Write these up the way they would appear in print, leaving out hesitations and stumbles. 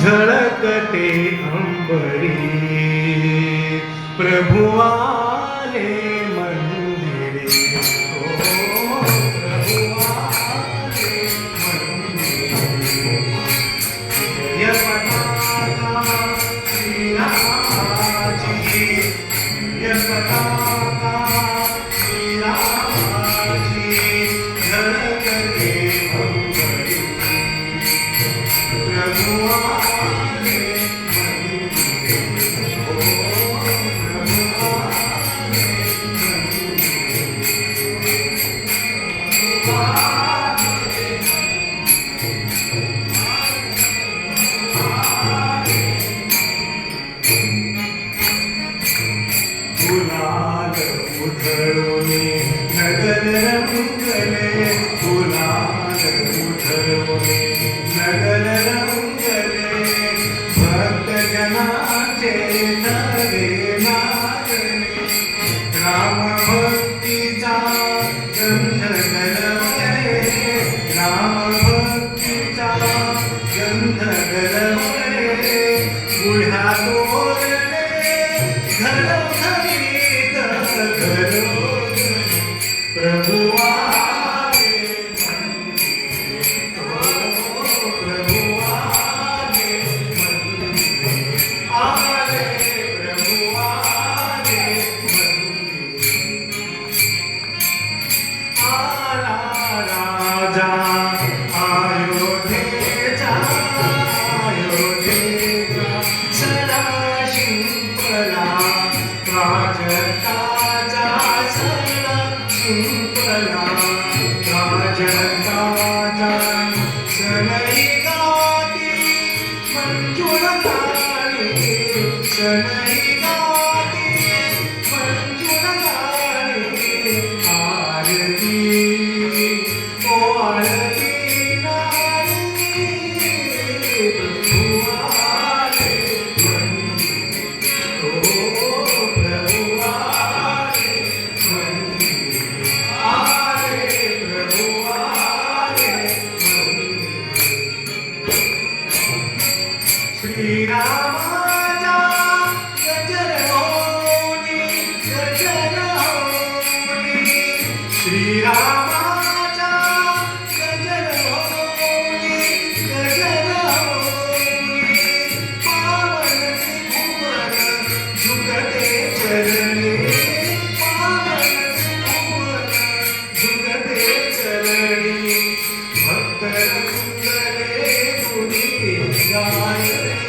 झळकते अंबरी प्रभु आले मंदिरे ओ प्रभु आले मंदिरे जय पताका श्रीरामाची जय पताका श्रीरामाची झळकते अंबरी प्रभु आले गुलाल उधळूने नगर रंगले गुलाल उधळूने नगर रंगले भक्त जनाचे नवे लागले राम भक्तीचा गंध गरवले राम भक्तीचा गंध गरवले गुढ्या तोरले घरोघरी घरोघरी प्रभु आले प्रभु आले आले प्रभु आले आला राजा अयोध्येचा सदा शिंपला प्राजक्ताचा सदा शिंपला प्राजक्ताचा सनई गाती मंजुळ गाणी सनई गाती मंजुळ गाणी आरती ओ आरती नारी प्रभु आले श्रीरामाचा गजर होनी गजर होनी श्रीरामाचा गजर होनी गजर होनी पावन त्रिभुवन झुकते चरणी पावन त्रिभुवन झुकते चरणी भक्त रंगले गुणी गायनी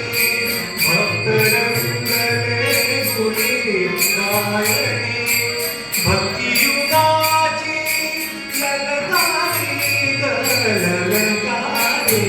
भक्त रंगले गुणी गायनी भक्तियुगाची ललकारी ललकारी